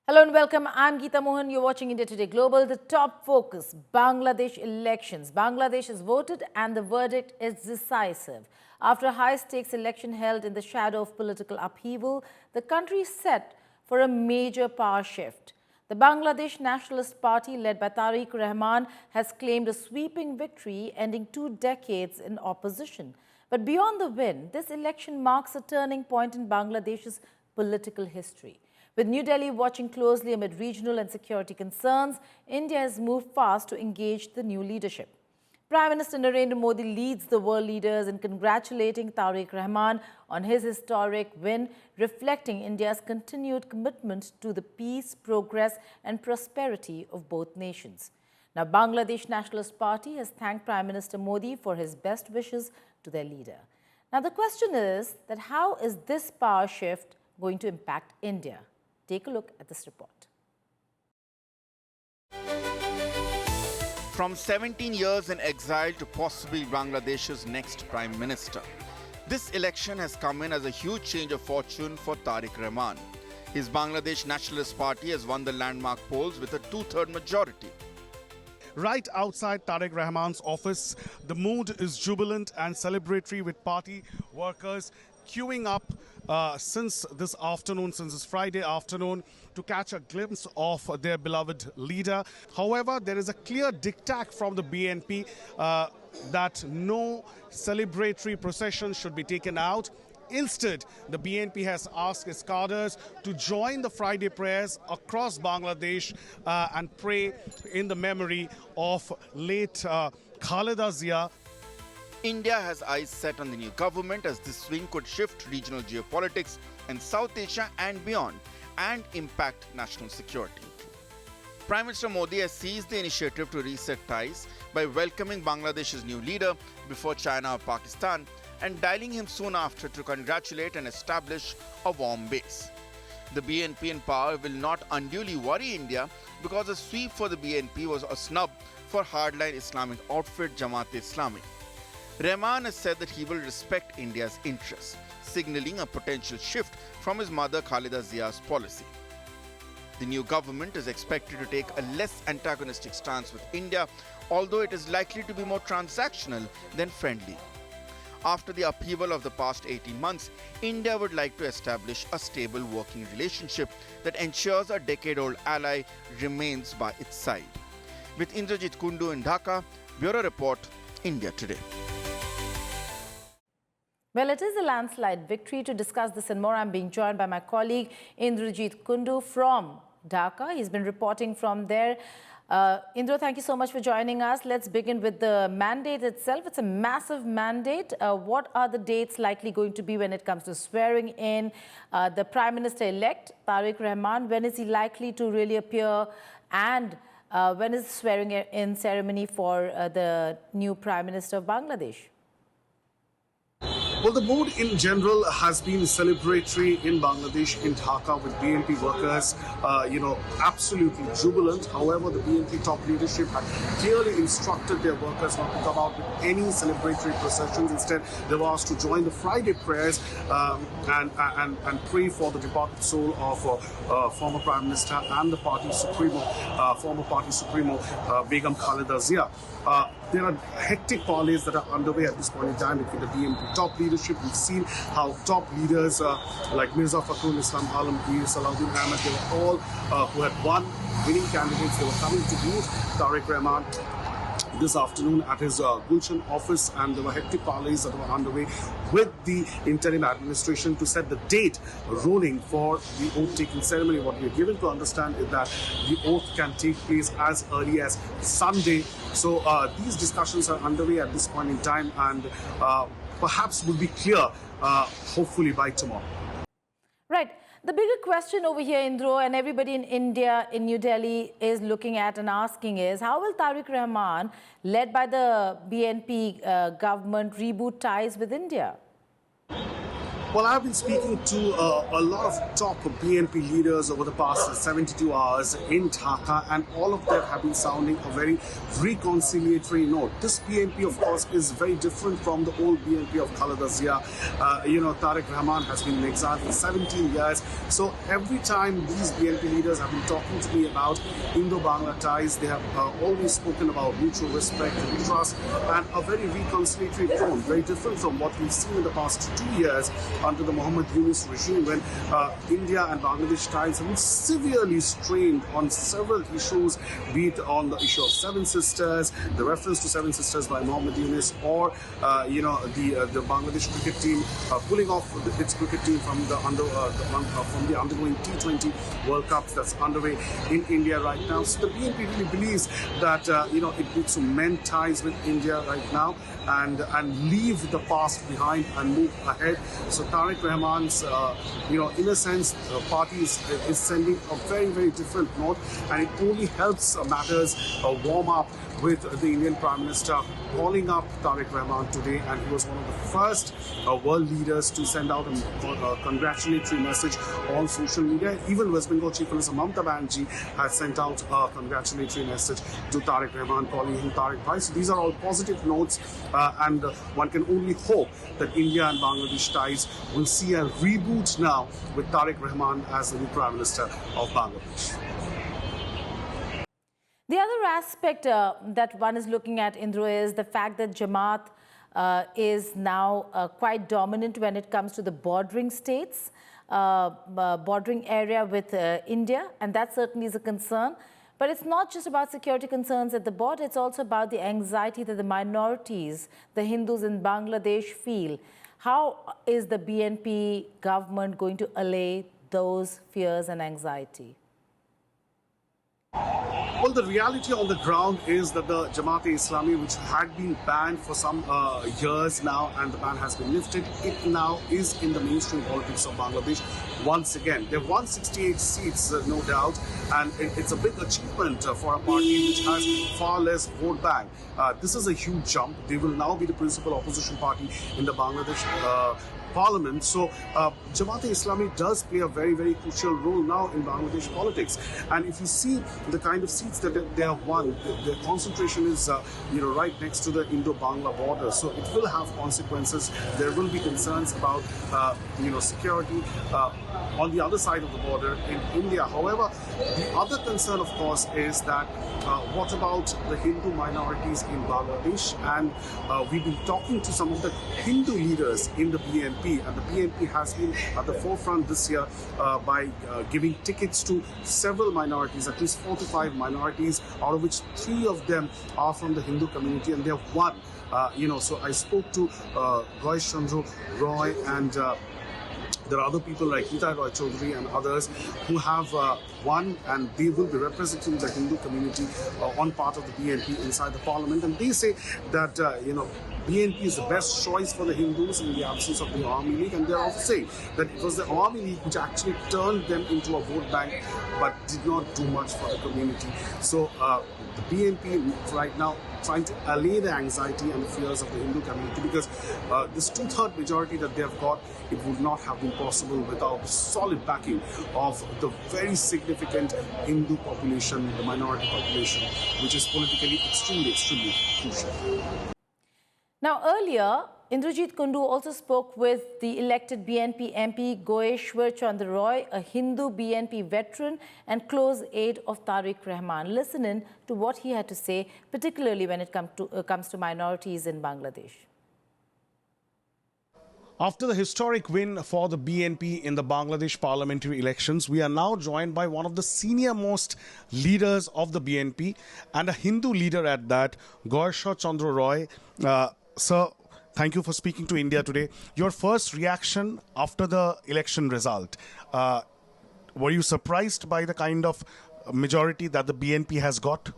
Hello and welcome. I'm Geeta Mohan. You're watching India Today Global. The top focus, Bangladesh elections. Bangladesh has voted and the verdict is decisive. After a high-stakes election held in the shadow of political upheaval, the country is set for a major power shift. The Bangladesh Nationalist Party, led by Tariq Rahman, has claimed a sweeping victory, ending 2 decades in opposition. But beyond the win, this election marks a turning point in Bangladesh's political history. With New Delhi watching closely amid regional and security concerns, India has moved fast to engage the new leadership. Prime Minister Narendra Modi leads the world leaders in congratulating Tariq Rahman on his historic win, reflecting India's continued commitment to the peace, progress and prosperity of both nations. Now, Bangladesh Nationalist Party has thanked Prime Minister Modi for his best wishes to their leader. Now, the question is that how is this power shift going to impact India? Take a look at this report. From 17 years in exile to possibly Bangladesh's next Prime Minister, this election has come in as a huge change of fortune for Tariq Rahman. His Bangladesh Nationalist Party has won the landmark polls with a 2/3 majority. Right outside Tariq Rahman's office, the mood is jubilant and celebratory, with party workers queuing up since this Friday afternoon, to catch a glimpse of their beloved leader. However, there is a clear diktat from the BNP that no celebratory procession should be taken out. Instead, the BNP has asked its cadres to join the Friday prayers across Bangladesh and pray in the memory of late Khaleda Zia. India has eyes set on the new government, as this swing could shift regional geopolitics in South Asia and beyond and impact national security. Prime Minister Modi has seized the initiative to reset ties by welcoming Bangladesh's new leader before China or Pakistan and dialing him soon after to congratulate and establish a warm base. The BNP in power will not unduly worry India, because a sweep for the BNP was a snub for hardline Islamic outfit Jamaat-e-Islami. Rahman has said that he will respect India's interests, signaling a potential shift from his mother Khaleda Zia's policy. The new government is expected to take a less antagonistic stance with India, although it is likely to be more transactional than friendly. After the upheaval of the past 18 months, India would like to establish a stable working relationship that ensures a decade-old ally remains by its side. With Indrajit Kundu in Dhaka, Bureau Report, India Today. Well, it is a landslide victory. To discuss this and more, I'm being joined by my colleague Indrajit Kundu from Dhaka. He's been reporting from there. Indra, thank you so much for joining us. Let's begin with the mandate itself. It's a massive mandate. What are the dates likely going to be when it comes to swearing in the Prime Minister-elect, Tariq Rahman? When is he likely to really appear? And when is the swearing in ceremony for the new Prime Minister of Bangladesh? Well, the mood in general has been celebratory in Bangladesh, in Dhaka, with BNP workers, absolutely jubilant. However, the BNP top leadership had clearly instructed their workers not to come out with any celebratory processions. Instead, they were asked to join the Friday prayers and pray for the departed soul of former Prime Minister and the party supremo, former party supremo, Begum Khaleda Zia. There are hectic parleys that are underway at this point in time between the BNP top leadership. We've seen how top leaders like Mirza Fakhrul Islam Alamgir, Salahuddin Ahmed, they were all who had won, winning candidates. They were coming to meet Tariq Rahman this afternoon at his Gulshan office, and there were hectic parleys that were underway with the interim administration to set the date rolling for the oath-taking ceremony. What we are given to understand is that the oath can take place as early as Sunday. So these discussions are underway at this point in time, and perhaps will be clear hopefully by tomorrow. Right. The bigger question over here, Indro, and everybody in India, in New Delhi, is looking at and asking is, how will Tariq Rahman, led by the BNP government, reboot ties with India? Well, I've been speaking to a lot of top BNP leaders over the past 72 hours in Dhaka, and all of them have been sounding a very reconciliatory note. This BNP, of course, is very different from the old BNP of Khaleda Zia. Tariq Rahman has been in exile for 17 years. So every time these BNP leaders have been talking to me about Indo-Bangla ties, they have always spoken about mutual respect and trust, and a very reconciliatory tone, very different from what we've seen in the past 2 years under the Muhammad Yunus regime, when India and Bangladesh ties have been severely strained on several issues, be it on the issue of Seven Sisters, the reference to Seven Sisters by Muhammad Yunus, or the Bangladesh cricket team pulling off its cricket team from the undergoing T20 World Cup that's underway in India right now. So the BNP really believes that it needs to mend ties with India right now and leave the past behind and move ahead. So Tariq Rahman's, in a sense, party is sending a very, very different note, and it only helps matters warm up with the Indian Prime Minister calling up Tariq Rahman today, and he was one of the first world leaders to send out a congratulatory message on social media. Even West Bengal Chief Minister Mamata Banerjee has sent out a congratulatory message to Tariq Rahman, calling him Tariq Bhai. So these are all positive notes, and one can only hope that India and Bangladesh ties will see a reboot now with Tariq Rahman as the new Prime Minister of Bangladesh. The other aspect that one is looking at, Indra, is the fact that Jamaat is now quite dominant when it comes to the bordering states, bordering area with India, and that certainly is a concern. But it's not just about security concerns at the border, it's also about the anxiety that the minorities, the Hindus in Bangladesh feel. How is the BNP government going to allay those fears and anxiety? Well, the reality on the ground is that the Jamaat-e-Islami, which had been banned for some years now, and the ban has been lifted, it now is in the mainstream politics of Bangladesh once again. They've won 68 seats, no doubt, and it's a big achievement for a party which has far less vote bank. This is a huge jump. They will now be the principal opposition party in the Bangladesh Parliament. So Jamaat-e-Islami does play a very, very crucial role now in Bangladesh politics. And if you see the kind of seats that they have won, their concentration is right next to the Indo-Bangla border. So it will have consequences. There will be concerns about security on the other side of the border in India. However, the other concern, of course, is that what about the Hindu minorities in Bangladesh? And we've been talking to some of the Hindu leaders in the BNP, and the BNP has been at the forefront this year by giving tickets to several minorities, at least 4 to 5 minorities, out of which 3 of them are from the Hindu community, and they have won. So I spoke to Goish Chandra Roy, and there are other people like Hita Roy Chaudhary and others who have won, and they will be representing the Hindu community on part of the BNP inside the parliament. And they say that, BNP is the best choice for the Hindus in the absence of the Awami League, and they're also saying that it was the Awami League which actually turned them into a vote bank but did not do much for the community. So the BNP right now trying to allay the anxiety and the fears of the Hindu community, because this 2/3 majority that they have got, it would not have been possible without the solid backing of the very significant Hindu population, the minority population, which is politically extremely, extremely crucial. Now, earlier, Indrajit Kundu also spoke with the elected BNP MP Goeshwar Chandra Roy, a Hindu BNP veteran and close aide of Tariq Rahman. Listen in to what he had to say, particularly when it comes to minorities in Bangladesh. After the historic win for the BNP in the Bangladesh parliamentary elections, we are now joined by one of the senior-most leaders of the BNP and a Hindu leader at that, Goeshwar Chandra Roy. Sir, thank you for speaking to India today. Your first reaction after the election result, were you surprised by the kind of majority that the BNP has got?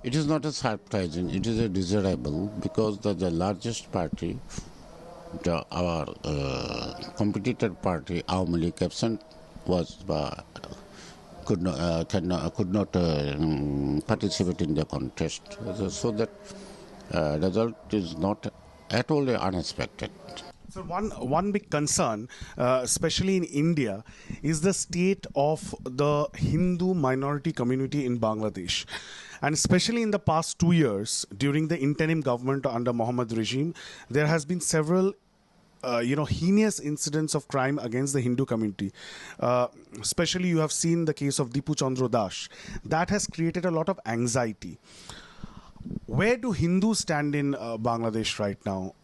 It is not a surprising, it is a desirable, because the largest party, our competitor party, Awami League absent, could not participate in the contest. So that result is not at all unexpected. So one big concern, especially in India, is the state of the Hindu minority community in Bangladesh. And especially in the past 2 years, during the interim government under Mohammed regime, there has been several heinous incidents of crime against the Hindu community. Especially you have seen the case of Dipu Chandra Das. That has created a lot of anxiety. Where do Hindus stand in Bangladesh right now?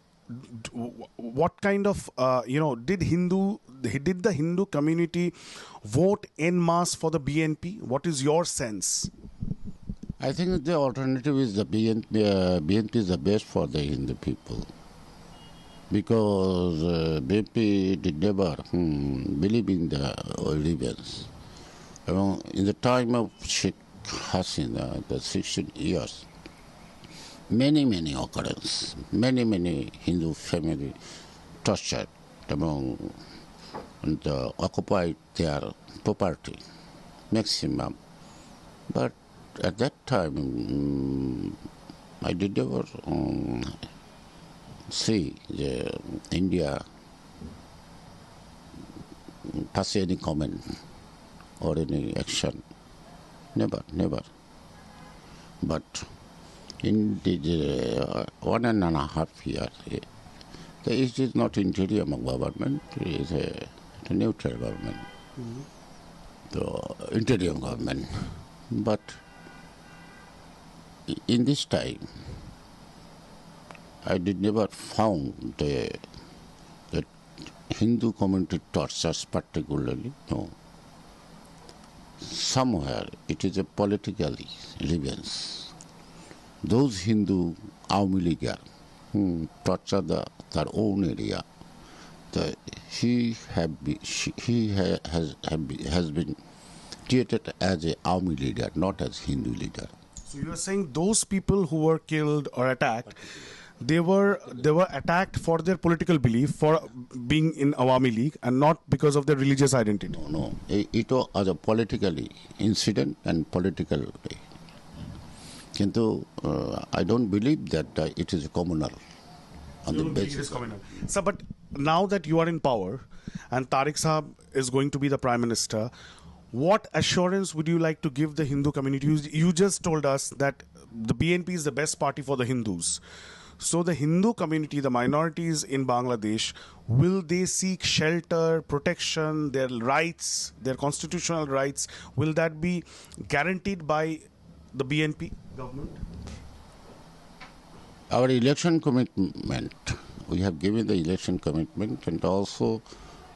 What kind of did the Hindu community vote en masse for the BNP? What is your sense? I think the alternative is the BNP. BNP is the best for the Hindu people, because BNP did never believe in the religions. In the time of Sheikh Hasina, the 16 years, many occurrences, many Hindu family tortured among and occupied their property, maximum. But at that time, I did never see India pass any comment or any action. Never. But in the 1.5 years, it is not interim government, it is a neutral government, the interim government. But in this time, I did never found the Hindu community tortures particularly, no. Somewhere it is a political grievance. Those Hindu Awami Leaguer torture their own area. He has been treated as a Awami leader, not as Hindu leader. So you are saying those people who were killed or attacked, they were attacked for their political belief, for being in Awami League, and not because of their religious identity. No. It was a political incident and political. I don't believe that it is communal on the basis. So, but now that you are in power and Tariq Sahab is going to be the Prime Minister, what assurance would you like to give the Hindu community? You just told us that the BNP is the best party for the Hindus. So the Hindu community, the minorities in Bangladesh, will they seek shelter, protection, their rights, their constitutional rights? Will that be guaranteed by the BNP government? Our election commitment, we have given the election commitment, and also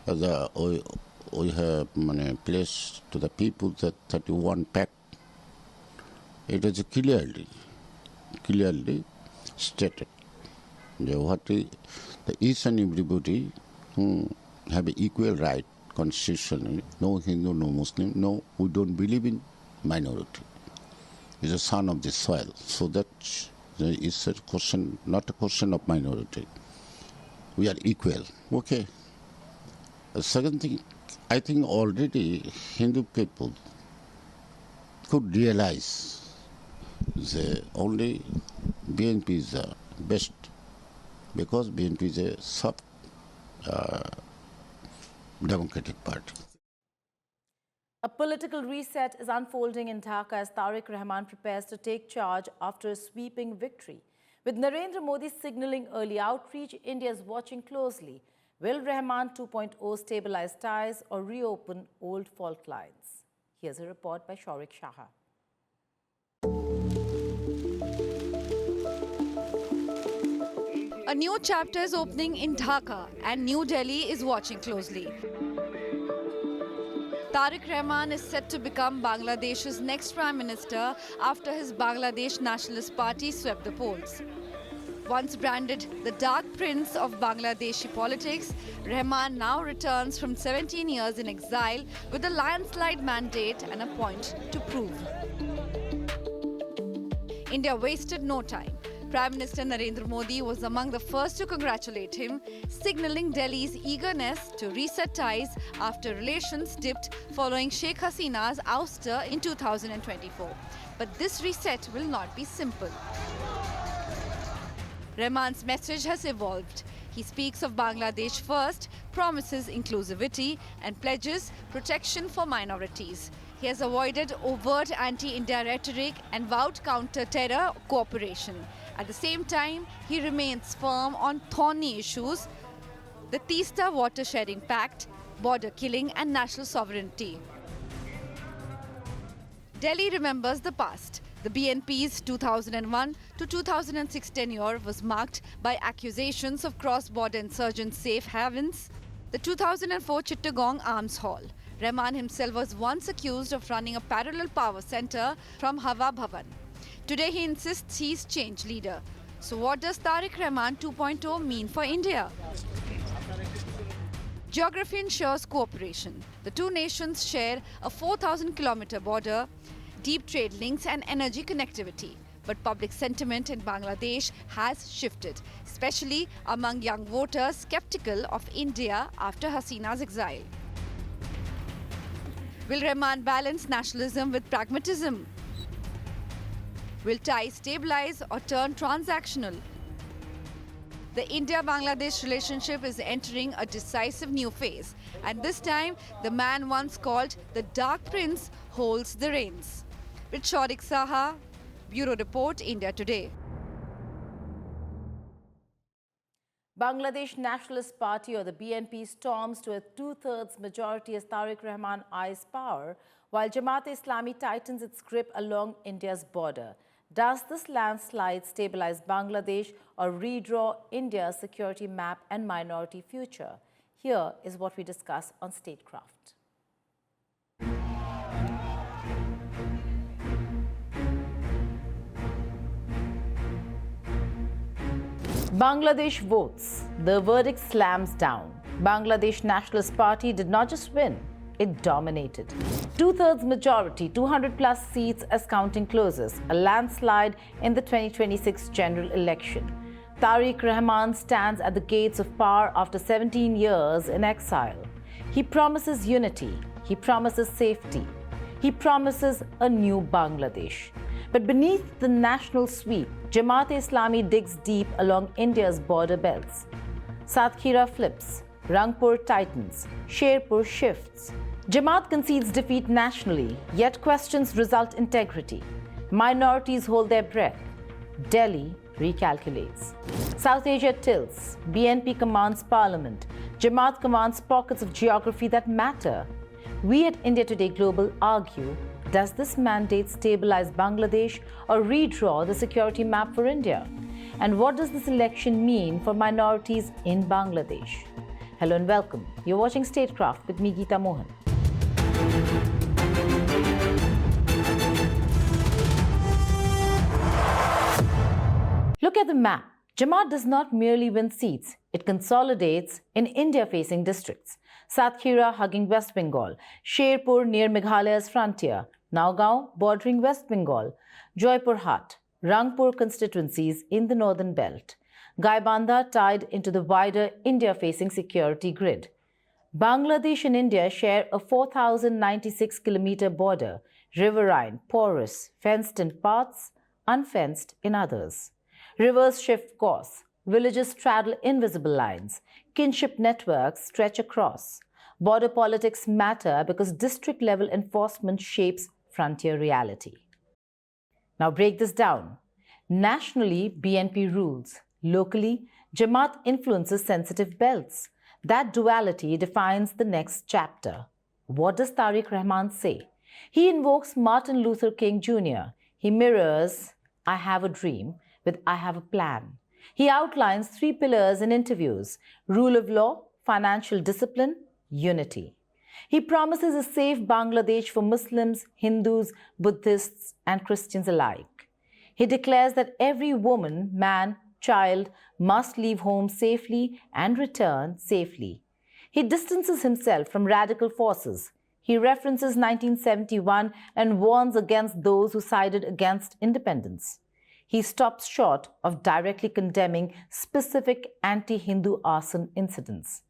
we have placed to the people that 31 pact. It is clearly stated that each and everybody have an equal right constitutionally. No Hindu, no Muslim. No, we don't believe in minority. Is a son of the soil. So that is a question, not a question of minority. We are equal. Okay. The second thing, I think already Hindu people could realize the only BNP is the best, because BNP is a soft democratic party. A political reset is unfolding in Dhaka as Tariq Rahman prepares to take charge after a sweeping victory. With Narendra Modi signaling early outreach, India is watching closely. Will Rahman 2.0 stabilize ties or reopen old fault lines? Here's a report by Tariq Rahman. A new chapter is opening in Dhaka and New Delhi is watching closely. Tariq Rahman is set to become Bangladesh's next Prime Minister after his Bangladesh Nationalist Party swept the polls. Once branded the Dark Prince of Bangladeshi politics, Rahman now returns from 17 years in exile with a landslide mandate and a point to prove. India wasted no time. Prime Minister Narendra Modi was among the first to congratulate him, signaling Delhi's eagerness to reset ties after relations dipped following Sheikh Hasina's ouster in 2024. But this reset will not be simple. Rahman's message has evolved. He speaks of Bangladesh first, promises inclusivity and pledges protection for minorities. He has avoided overt anti-India rhetoric and vowed counter-terror cooperation. At the same time, he remains firm on thorny issues, the Teesta water-sharing pact, border killing and national sovereignty. Delhi remembers the past. The BNP's 2001 to 2006 tenure was marked by accusations of cross-border insurgent safe havens, the 2004 Chittagong Arms Hall. Rahman himself was once accused of running a parallel power center from Hawa Bhavan. Today he insists he's changed leader. So what does Tariq Rahman 2.0 mean for India? Geography ensures cooperation. The two nations share a 4,000-kilometer border, deep trade links and energy connectivity. But public sentiment in Bangladesh has shifted, especially among young voters skeptical of India after Hasina's exile. Will Rahman balance nationalism with pragmatism? Will ties stabilize or turn transactional? The India-Bangladesh relationship is entering a decisive new phase, and this time the man once called the Dark Prince holds the reins. With Tariq Saha, Bureau Report, India Today. Bangladesh Nationalist Party or the BNP storms to a two-thirds majority as Tariq Rahman eyes power, while Jamaat-e-Islami tightens its grip along India's border. Does this landslide stabilize Bangladesh or redraw India's security map and minority future? Here is what we discuss on Statecraft. Bangladesh votes. The verdict slams down. Bangladesh Nationalist Party did not just win, it dominated. Two-thirds majority, 200-plus seats as counting closes, a landslide in the 2026 general election. Tariq Rahman stands at the gates of power after 17 years in exile. He promises unity. He promises safety. He promises a new Bangladesh. But beneath the national sweep, Jamaat-e-Islami digs deep along India's border belts. Satkhira flips, Rangpur tightens, Sherpur shifts. Jamaat concedes defeat nationally, yet questions result integrity. Minorities hold their breath. Delhi recalculates. South Asia tilts. BNP commands parliament. Jamaat commands pockets of geography that matter. We at India Today Global argue, does this mandate stabilize Bangladesh or redraw the security map for India? And what does this election mean for minorities in Bangladesh? Hello and welcome. You're watching Statecraft with me, Geeta Mohan. Look at the map. Jamaat does not merely win seats, it consolidates in India-facing districts. Satkhira hugging West Bengal, Sherpur near Meghalaya's frontier, Nagaon bordering West Bengal, Joypurhat, Rangpur constituencies in the northern belt, Gaibandha tied into the wider India-facing security grid. Bangladesh and India share a 4,096-kilometer border, riverine, porous, fenced in parts, unfenced in others. Rivers shift course, villages straddle invisible lines, kinship networks stretch across. Border politics matter because district-level enforcement shapes frontier reality. Now break this down. Nationally, BNP rules. Locally, Jamaat influences sensitive belts. That duality defines the next chapter. What does Tariq Rahman say? He invokes Martin Luther King Jr. He mirrors "I have a dream" with "I have a plan." He outlines 3 pillars in interviews: rule of law, financial discipline, unity. He promises a safe Bangladesh for Muslims, Hindus, Buddhists, and Christians alike. He declares that every woman, man, child must leave home safely and return safely. He distances himself from radical forces. He references 1971 and warns against those who sided against independence. He stops short of directly condemning specific anti-Hindu arson incidents.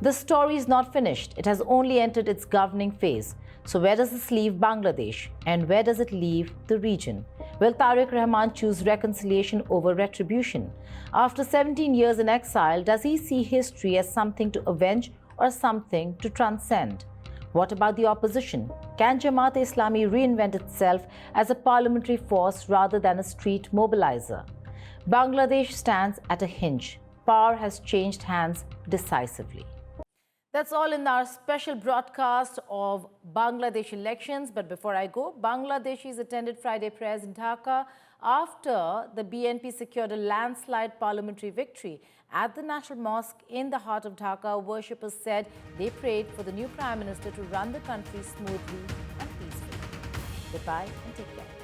The story is not finished. It has only entered its governing phase. So where does this leave Bangladesh? And where does it leave the region? Will Tariq Rahman choose reconciliation over retribution? After 17 years in exile, does he see history as something to avenge or something to transcend? What about the opposition? Can Jamaat-e-Islami reinvent itself as a parliamentary force rather than a street mobilizer? Bangladesh stands at a hinge. Power has changed hands decisively. That's all in our special broadcast of Bangladesh elections. But before I go, Bangladeshis attended Friday prayers in Dhaka after the BNP secured a landslide parliamentary victory. At the National Mosque in the heart of Dhaka, worshippers said they prayed for the new Prime Minister to run the country smoothly and peacefully. Goodbye and take care.